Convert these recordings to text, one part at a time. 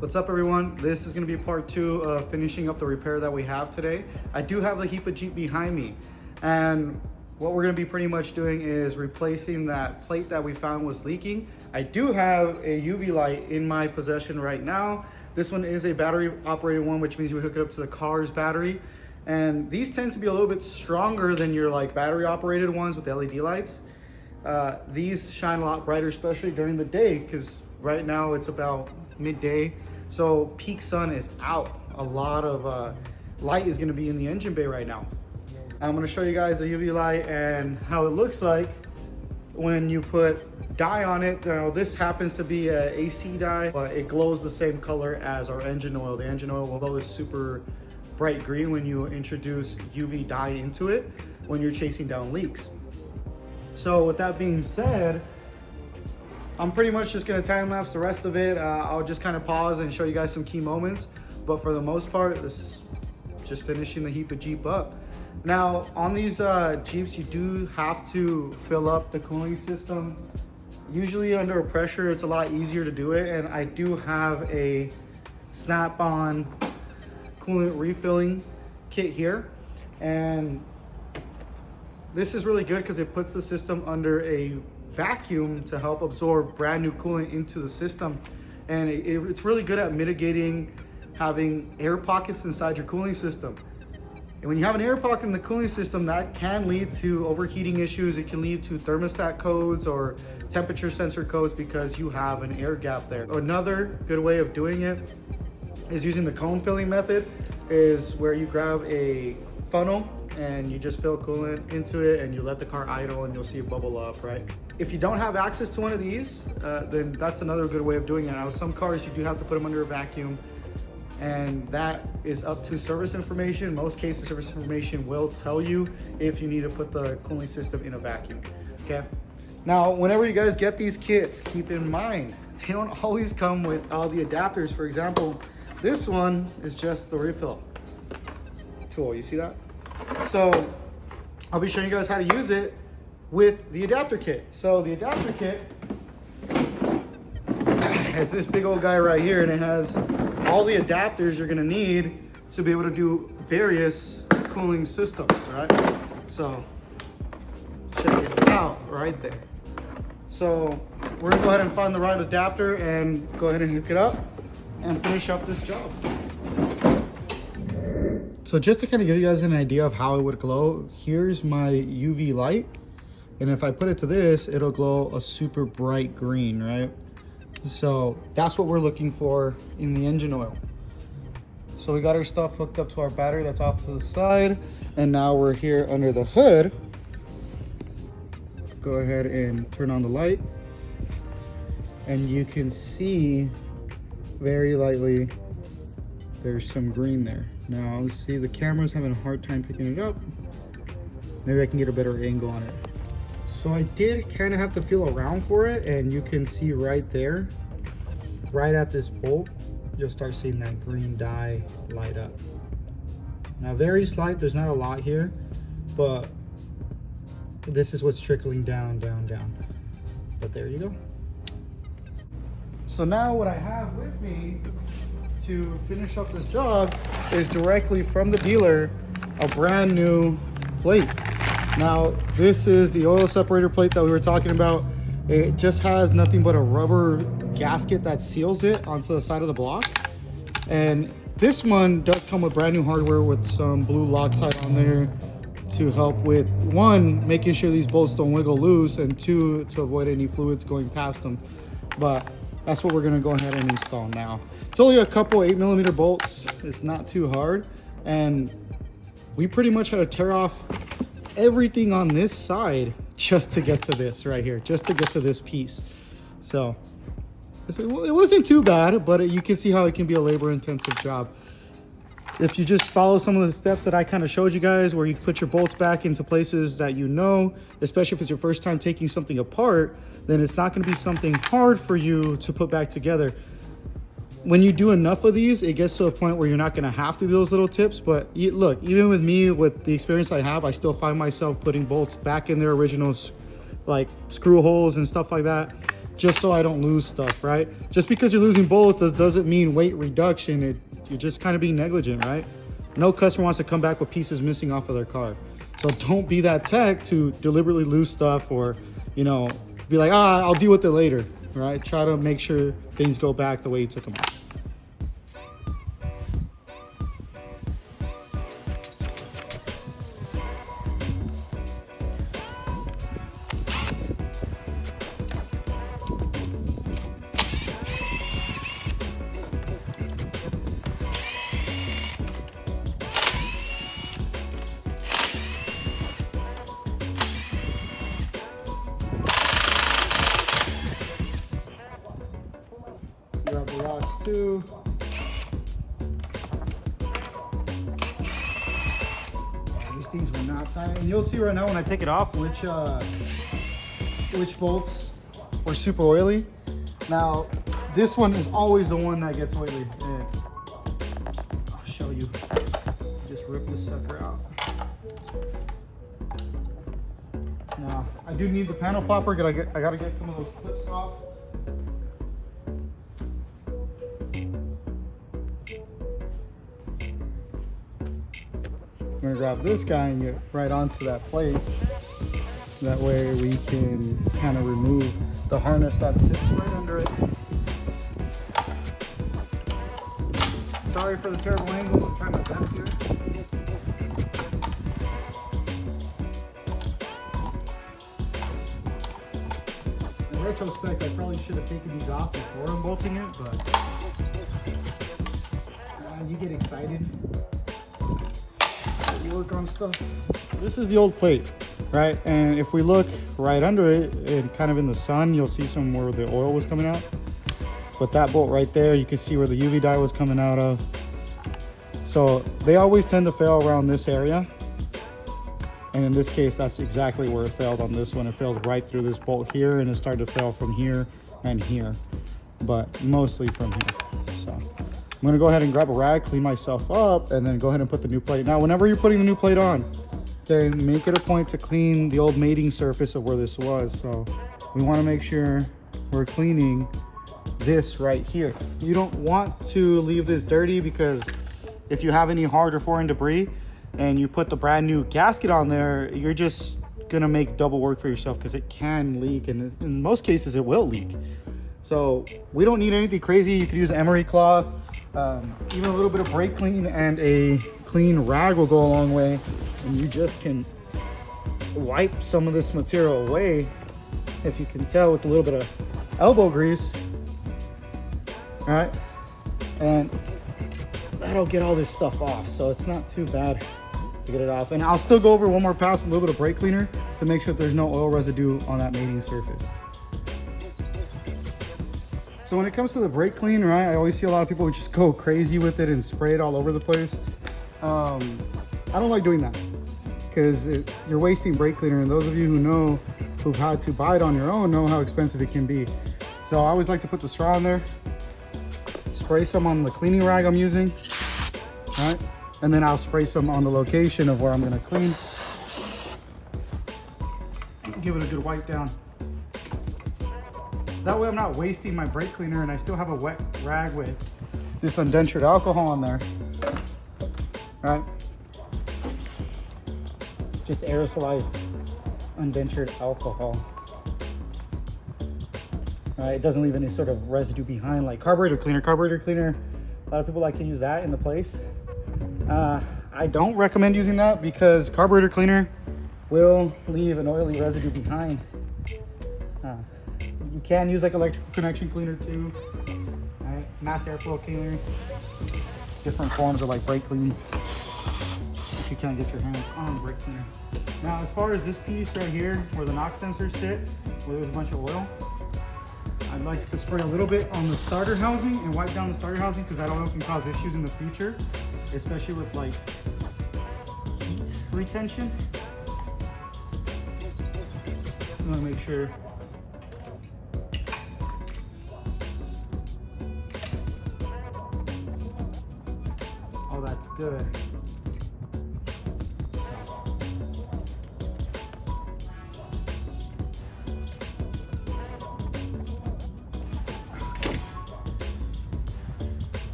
What's up everyone? This is going to be part 2 of finishing up the repair that we have today. I do have the Heap Jeep behind me, and what we're going to be pretty much doing is replacing that plate that we found was leaking. I do have a UV light in my possession right now. This one is a battery operated one, which means you would hook it up to the car's battery. And these tend to be a little bit stronger than your like battery operated ones with LED lights. These shine a lot brighter, especially during the day, because right now it's about midday. So peak sun is out. A lot of light is gonna be in the engine bay right now. I'm gonna show you guys the UV light and how it looks like when you put dye on it. Now this happens to be a AC dye, but it glows the same color as our engine oil. The engine oil, although it's super bright green when you introduce UV dye into it when you're chasing down leaks. So with that being said, I'm pretty much just gonna time lapse the rest of it. I'll just kind of pause and show you guys some key moments. But for the most part, this is just finishing the Heap Jeep up. Now on these Jeeps, you do have to fill up the cooling system. Usually under pressure, it's a lot easier to do it. And I do have a snap-on coolant refilling kit here. And this is really good because it puts the system under a vacuum to help absorb brand new coolant into the system. And it's really good at mitigating having air pockets inside your cooling system. And when you have an air pocket in the cooling system, that can lead to overheating issues. It can lead to thermostat codes or temperature sensor codes because you have an air gap there. Another good way of doing it is using the cone filling method, is where you grab a funnel and you just fill coolant into it and you let the car idle and you'll see it bubble up, right? If you don't have access to one of these, then that's another good way of doing it. Now, some cars, you do have to put them under a vacuum, and that is up to service information. Most cases, service information will tell you if you need to put the cooling system in a vacuum, okay? Now, whenever you guys get these kits, keep in mind, they don't always come with all the adapters. For example, this one is just the refill tool, you see that? So I'll be showing you guys how to use it with the adapter kit. So the adapter kit has this big old guy right here, and it has all the adapters you're gonna need to be able to do various cooling systems, right? So check it out right there. So we're gonna go ahead and find the right adapter and go ahead and hook it up and finish up this job. So just to kind of give you guys an idea of how it would glow, here's my UV light. And if I put it to this, it'll glow a super bright green, right? So that's what we're looking for in the engine oil. So we got our stuff hooked up to our battery that's off to the side. And now we're here under the hood. Go ahead and turn on the light. And you can see very lightly, there's some green there. Now, let's see, the camera's having a hard time picking it up. Maybe I can get a better angle on it. So I did kind of have to feel around for it, and you can see right there, right at this bolt, you'll start seeing that green dye light up. Now, very slight, there's not a lot here, but this is what's trickling down, down, down. But there you go. So now what I have with me to finish up this job is directly from the dealer, a brand new plate. Now this is the oil separator plate that we were talking about. It just has nothing but a rubber gasket that seals it onto the side of the block. And this one does come with brand new hardware with some blue Loctite on there to help with, one, making sure these bolts don't wiggle loose, and two, to avoid any fluids going past them. But that's what we're gonna go ahead and install now. It's only a couple 8mm bolts. It's not too hard. And we pretty much had to tear off everything on this side just to get to this right here, just to get to this piece. So it wasn't too bad, but you can see how it can be a labor-intensive job. If you just follow some of the steps that I kind of showed you guys, where you put your bolts back into places that you know, especially if it's your first time taking something apart, then it's not going to be something hard for you to put back together. When you do enough of these, it gets to a point where you're not going to have to do those little tips. But look, even with me, with the experience I have, I still find myself putting bolts back in their original like screw holes and stuff like that, just so I don't lose stuff, right? Just because you're losing bolts doesn't mean weight reduction. You're just kind of being negligent, right? No customer wants to come back with pieces missing off of their car. So don't be that tech to deliberately lose stuff, or, you know, be like, I'll deal with it later, right? Try to make sure things go back the way you took them out. Grab the rocks too. These things were not tight, and you'll see right now when I take it off which bolts were super oily. Now this one is always the one that gets oily. I'll show you. Just rip this sucker out. Now I do need the panel popper. I gotta get some of those clips off. I'm gonna grab this guy and get right onto that plate. That way we can kind of remove the harness that sits right under it. Sorry for the terrible angle, I'm trying my best here. In retrospect, I probably should have taken these off before unbolting it, but you get excited. You work on stuff. This is the old plate, right? And if we look right under it and kind of in the sun, you'll see some where the oil was coming out. But that bolt right there, you can see where the UV dye was coming out of. So they always tend to fail around this area. And in this case, that's exactly where it failed on this one. It failed right through this bolt here, and it started to fail from here and here, but mostly from here. So I'm gonna go ahead and grab a rag, clean myself up, and then go ahead and put the new plate. Now, whenever you're putting the new plate on, okay, make it a point to clean the old mating surface of where this was. So we wanna make sure we're cleaning this right here. You don't want to leave this dirty, because if you have any hard or foreign debris and you put the brand new gasket on there, you're just gonna make double work for yourself, because it can leak, and in most cases it will leak. So we don't need anything crazy. You could use emery cloth. Even a little bit of brake clean and a clean rag will go a long way, and you just can wipe some of this material away, if you can tell, with a little bit of elbow grease. All right, and that'll get all this stuff off, so it's not too bad to get it off. And I'll still go over one more pass with a little bit of brake cleaner to make sure there's no oil residue on that mating surface. So when it comes to the brake clean, right, I always see a lot of people just go crazy with it and spray it all over the place. I don't like doing that, because you're wasting brake cleaner, and those of you who know, who've had to buy it on your own, know how expensive it can be. So I always like to put the straw in there, spray some on the cleaning rag I'm using, all right, and then I'll spray some on the location of where I'm gonna clean. Give it a good wipe down. That way I'm not wasting my brake cleaner, and I still have a wet rag with this undentured alcohol on there, right? Just aerosolized undentured alcohol. It doesn't leave any sort of residue behind, like carburetor cleaner. Carburetor cleaner, a lot of people like to use that in the place. I don't recommend using that, because carburetor cleaner will leave an oily residue behind. You can use like electrical connection cleaner too, right? Mass airflow cleaner, different forms of like brake clean, if you can't get your hands on brake cleaner. Now, as far as this piece right here, where the knock sensors sit, where there's a bunch of oil, I'd like to spray a little bit on the starter housing and wipe down the starter housing, because that oil can cause issues in the future, especially with like heat retention. I'm gonna make sure all that's good.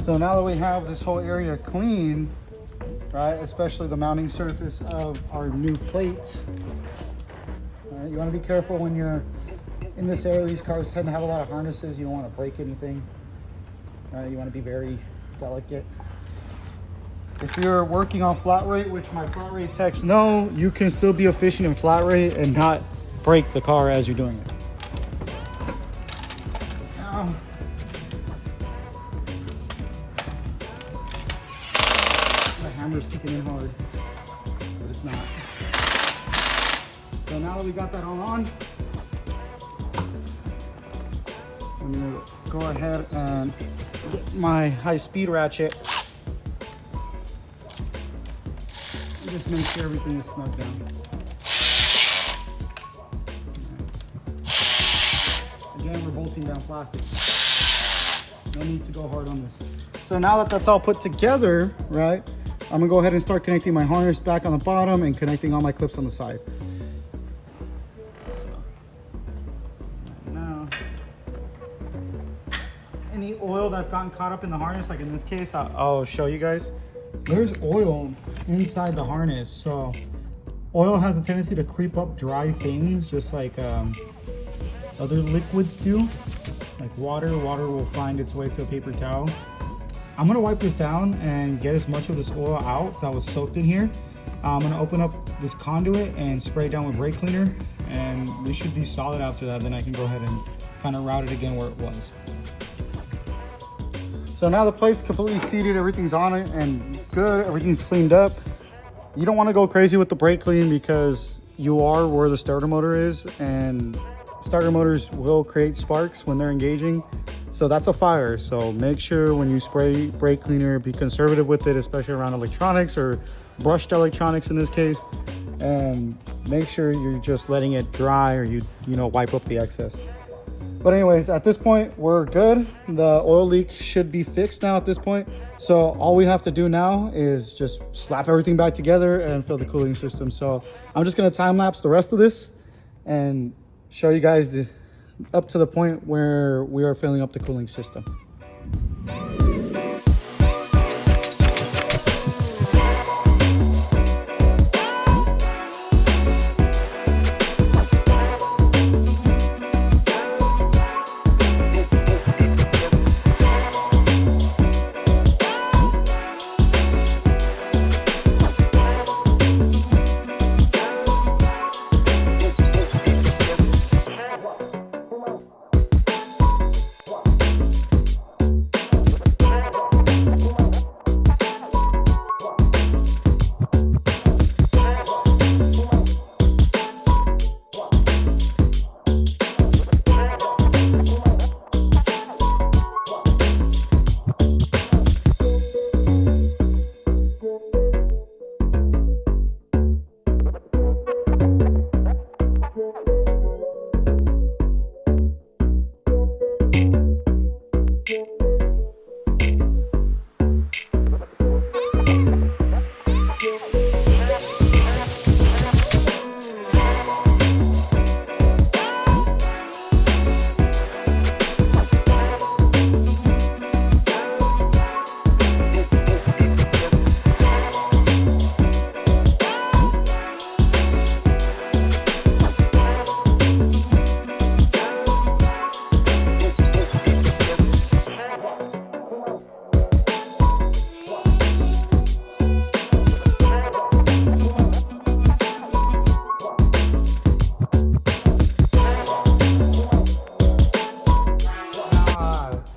So now that we have this whole area clean, right, especially the mounting surface of our new plates, you want to be careful when you're in this area. These cars tend to have a lot of harnesses. You don't want to break anything. You want to be very delicate. If you're working on flat rate, which my flat rate techs know, you can still be efficient in flat rate and not break the car as you're doing it. Now, the hammer's kicking in hard, but it's not. So now that we got that all on, I'm gonna go ahead and get my high-speed ratchet. Just make sure everything is snug down. Again, we're bolting down plastic. No need to go hard on this. So now that that's all put together, right, I'm gonna go ahead and start connecting my harness back on the bottom and connecting all my clips on the side. So, now, any oil that's gotten caught up in the harness, like in this case, I'll show you guys. There's oil inside the harness, so oil has a tendency to creep up dry things, just like other liquids do, like water. Water will find its way to a paper towel. I'm gonna wipe this down and get as much of this oil out that was soaked in here. I'm gonna open up this conduit and spray it down with brake cleaner, and we should be solid after that. Then I can go ahead and kind of route it again where it was. So now the plate's completely seated, everything's on it and good, everything's cleaned up. You don't want to go crazy with the brake clean because you are where the starter motor is, and starter motors will create sparks when they're engaging. So that's a fire. So make sure when you spray brake cleaner, be conservative with it, especially around electronics or brushed electronics in this case. And make sure you're just letting it dry, or you wipe up the excess. But anyways, at this point, we're good. The oil leak should be fixed now at this point. So all we have to do now is just slap everything back together and fill the cooling system. So I'm just gonna time lapse the rest of this and show you guys up to the point where we are filling up the cooling system.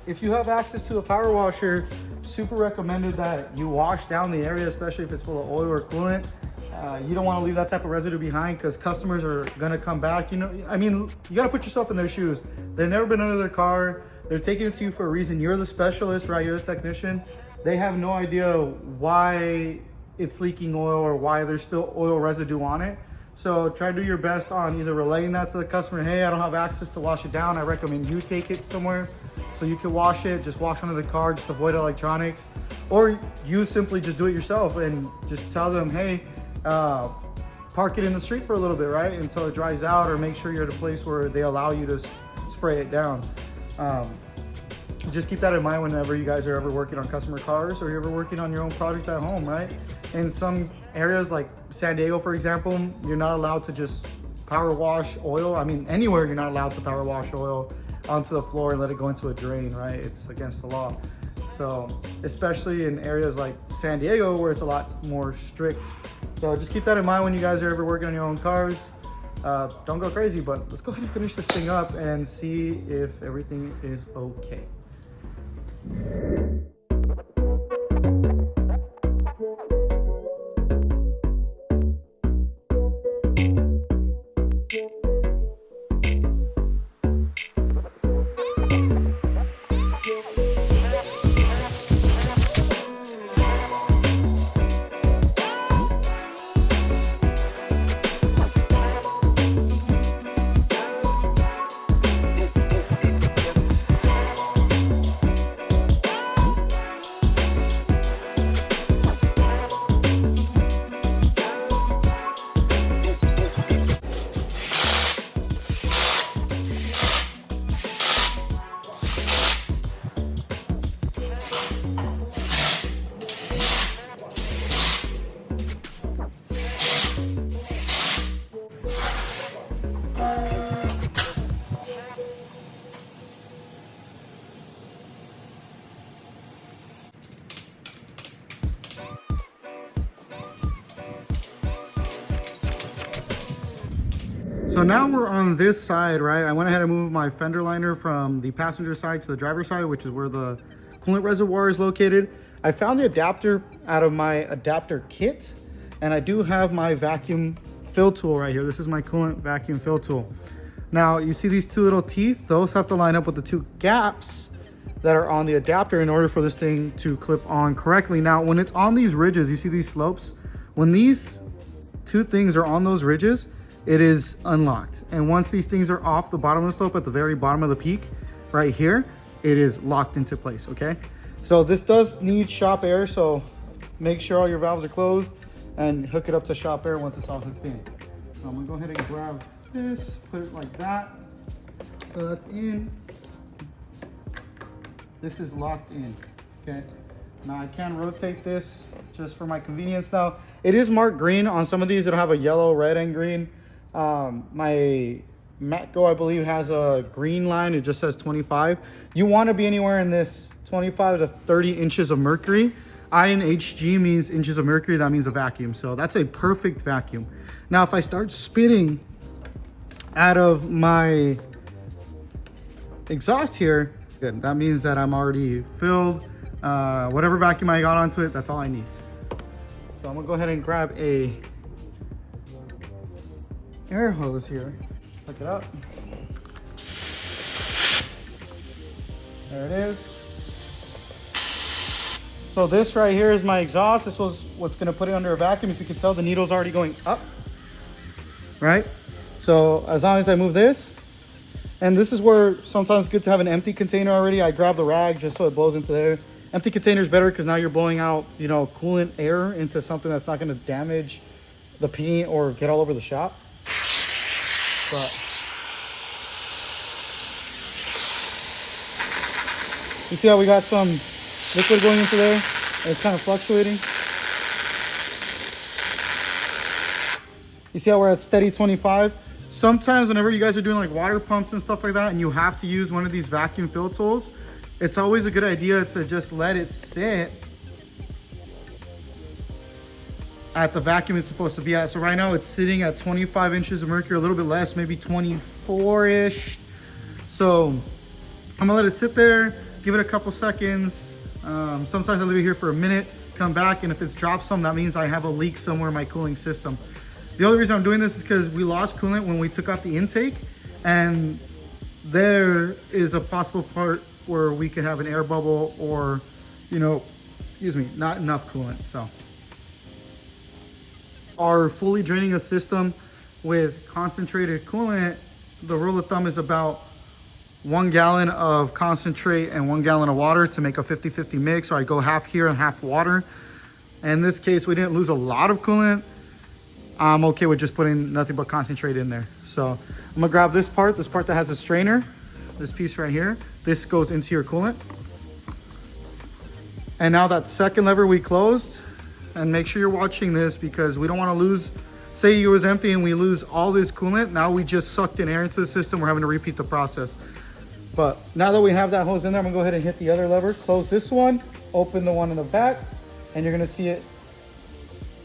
If you have access to a power washer, super recommended that you wash down the area, especially if it's full of oil or coolant. You don't want to leave that type of residue behind because customers are going to come back. You got to put yourself in their shoes. They've never been under their car. They're taking it to you for a reason. You're the specialist, right? You're the technician. They have no idea why it's leaking oil or why there's still oil residue on it. So try to do your best on either relaying that to the customer. Hey, I don't have access to wash it down. I recommend you take it somewhere so you can wash it. Just wash under the car, just avoid electronics. Or you simply just do it yourself and just tell them, hey, park it in the street for a little bit, right? Until it dries out, or make sure you're at a place where they allow you to spray it down. just keep that in mind whenever you guys are ever working on customer cars or you're ever working on your own project at home, right? In some areas like San Diego, for example, you're not allowed to just power wash oil. I mean, anywhere you're not allowed to power wash oil onto the floor and let it go into a drain, right? It's against the law. So, especially in areas like San Diego where it's a lot more strict. So just keep that in mind when you guys are ever working on your own cars. Don't go crazy, but let's go ahead and finish this thing up and see if everything is okay. So now we're on this side, right? I went ahead and moved my fender liner from the passenger side to the driver's side, which is where the coolant reservoir is located. I found the adapter out of my adapter kit, and I do have my vacuum fill tool right here. This is my coolant vacuum fill tool. Now, you see these two little teeth? Those have to line up with the two gaps that are on the adapter in order for this thing to clip on correctly. Now, when it's on these ridges, you see these slopes? When these two things are on those ridges, it is unlocked. And once these things are off the bottom of the slope at the very bottom of the peak right here, it is locked into place, okay? So this does need shop air, so make sure all your valves are closed and hook it up to shop air once it's all hooked in. So I'm gonna go ahead and grab this, put it like that. So that's in. This is locked in, okay? Now I can rotate this just for my convenience. Now, it is marked green. On some of these, it'll have a yellow, red, and green. My Matco, I believe, has a green line. It just says 25. You want to be anywhere in this 25 to 30 inches of mercury. INHG means inches of mercury. That means a vacuum. So that's a perfect vacuum. Now, if I start spitting out of my exhaust here, good. That means that I'm already filled. Whatever vacuum I got onto it, that's all I need. So I'm gonna go ahead and grab a air hose here. Hook it up. There it is. So this right here is my exhaust. This was what's gonna put it under a vacuum. If you can tell, the needle's already going up, right? So as long as I move this, and this is where sometimes it's good to have an empty container already. I grab the rag just so it blows into there. Empty container is better because now you're blowing out, you know, coolant air into something that's not going to damage the paint or get all over the shop. But you see how we got some liquid going into there and it's kind of fluctuating. You see how we're at steady 25. Sometimes whenever you guys are doing like water pumps and stuff like that and you have to use one of these vacuum fill tools, it's always a good idea to just let it sit at the vacuum it's supposed to be at. So right now it's sitting at 25 inches of mercury, a little bit less, maybe 24-ish. So I'm gonna let it sit there, give it a couple seconds. Sometimes I leave it here for a minute, come back, and if it drops some, that means I have a leak somewhere in my cooling system. The only reason I'm doing this is because we lost coolant when we took out the intake, and there is a possible part where we could have an air bubble or, you know, excuse me, not enough coolant. So our fully draining a system with concentrated coolant, the rule of thumb is about 1 gallon of concentrate and 1 gallon of water to make a 50-50 mix. So I go half here and half water. And in this case, we didn't lose a lot of coolant. I'm okay with just putting nothing but concentrate in there. So I'm gonna grab this part that has a strainer, this piece right here. This goes into your coolant. And now that second lever we closed, and make sure you're watching this because we don't want to lose, say it was empty and we lose all this coolant. Now we just sucked in air into the system. We're having to repeat the process. But now that we have that hose in there, I'm gonna go ahead and hit the other lever, close this one, open the one in the back, and you're gonna see it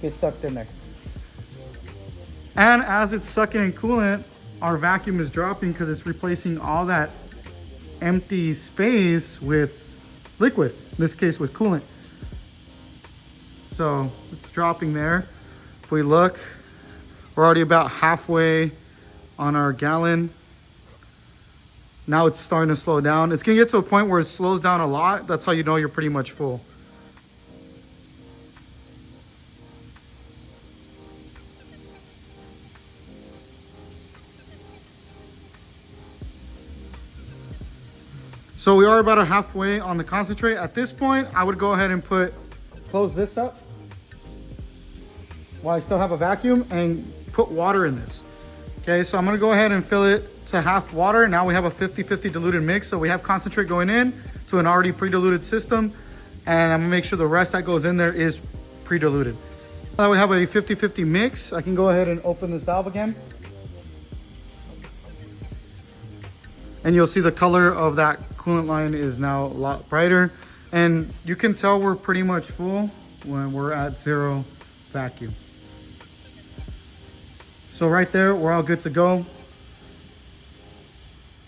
get sucked in there. And as it's sucking in coolant, our vacuum is dropping because it's replacing all that empty space with liquid, in this case with coolant. So it's dropping there. If we look, we're already about halfway on our gallon. Now it's starting to slow down. It's gonna get to a point where it slows down a lot. That's how you know you're pretty much full. So we are about a halfway on the concentrate. At this point, I would go ahead and close this up while I still have a vacuum and put water in this. Okay, so I'm gonna go ahead and fill it to half water. Now we have a 50-50 diluted mix. So we have concentrate going in to an already pre-diluted system. And I'm gonna make sure the rest that goes in there is pre-diluted. Now we have a 50-50 mix. I can go ahead and open this valve again. And you'll see the color of that coolant line is now a lot brighter. And you can tell we're pretty much full when we're at zero vacuum. So right there, we're all good to go.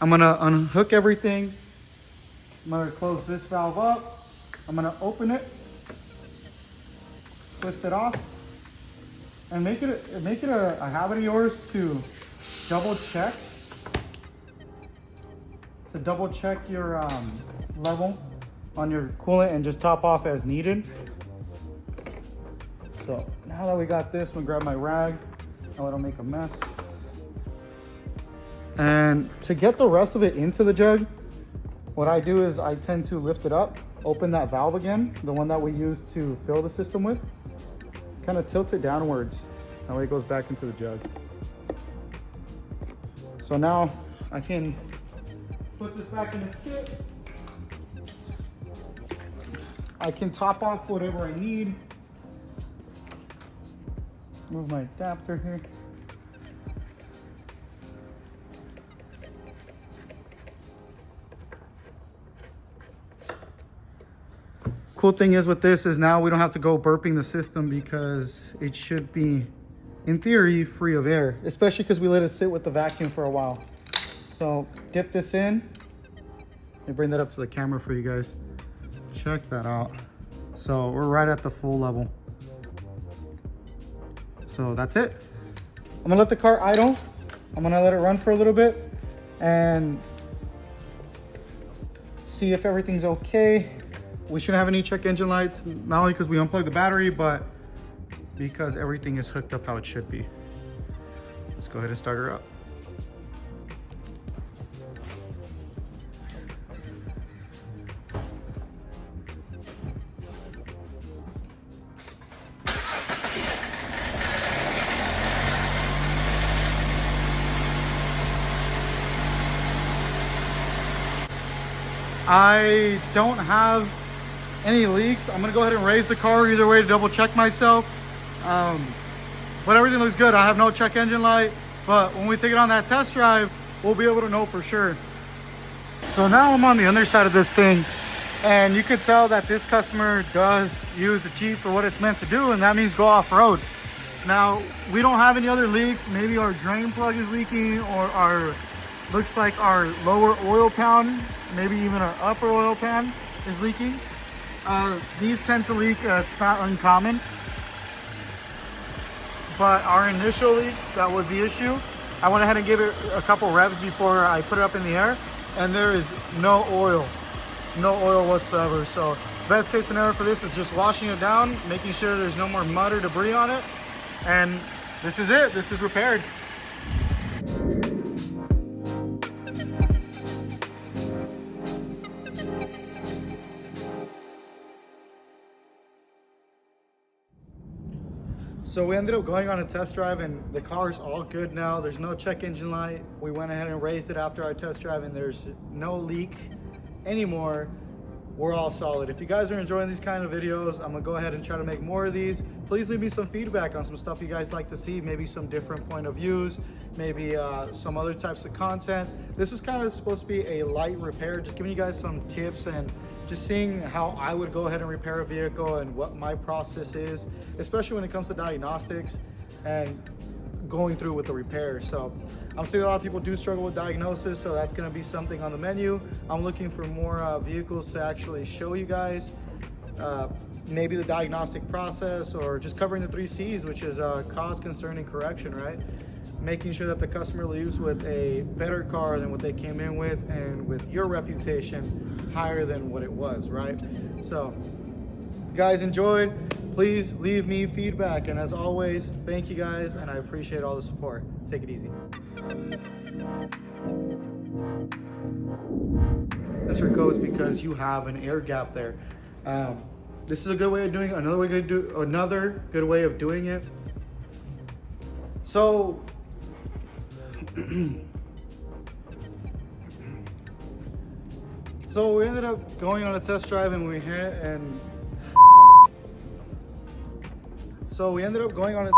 I'm gonna unhook everything. I'm gonna close this valve up. I'm gonna open it, twist it off, and make it a habit of yours to double check your level on your coolant and just top off as needed. So now that we got this, I'm gonna grab my rag. I let it make a mess. And to get the rest of it into the jug, what I do is I tend to lift it up, open that valve again, the one that we use to fill the system with, kind of tilt it downwards. That way it goes back into the jug. So now I can put this back in its kit. I can top off whatever I need. Move my adapter here. Cool thing is with this is now we don't have to go burping the system because it should be, in theory, free of air, especially because we let it sit with the vacuum for a while. So dip this in. Let me bring that up to the camera for you guys. Check that out. So we're right at the full level. So that's it. I'm gonna let the car idle. I'm gonna let it run for a little bit and see if everything's okay. We shouldn't have any check engine lights, not only because we unplugged the battery, but because everything is hooked up how it should be. Let's go ahead and start her up. I don't have any leaks. I'm gonna go ahead and raise the car either way to double check myself. But everything looks good. I have no check engine light, but when we take it on that test drive, we'll be able to know for sure. So now I'm on the underside of this thing, and you can tell that this customer does use the Jeep for what it's meant to do, and that means go off-road. Now, we don't have any other leaks. Maybe our drain plug is leaking, or looks like our lower oil pan, maybe even our upper oil pan is leaking. These tend to leak, it's not uncommon. But our initial leak, that was the issue. I went ahead and gave it a couple revs before I put it up in the air, and there is no oil whatsoever. So best case scenario for this is just washing it down, making sure there's no more mud or debris on it. And this is it, this is repaired. So we ended up going on a test drive and the car's all good now. There's no check engine light. We went ahead and raised it after our test drive and there's no leak anymore. we're all solid. If you guys are enjoying these kind of videos, I'm gonna go ahead and try to make more of these. Please leave me some feedback on some stuff you guys like to see, maybe some different point of views, maybe some other types of content. This is kind of supposed to be a light repair, just giving you guys some tips and just seeing how I would go ahead and repair a vehicle and what my process is, especially when it comes to diagnostics and going through with the repair. So I'm seeing a lot of people do struggle with diagnosis, so that's going to be something on the menu. I'm looking for more vehicles to actually show you guys maybe the diagnostic process, or just covering the 3 C's, which is cause, concern, and correction, right? Making sure that the customer leaves with a better car than what they came in with, and with your reputation higher than what it was, right? So if you guys enjoyed, please leave me feedback, and as always, thank you guys, and I appreciate all the support. Take it easy. Sensor codes because you have an air gap there. This is a good way of doing it. Another good way of doing it. So so we ended up going on a test drive, and we ended up going on a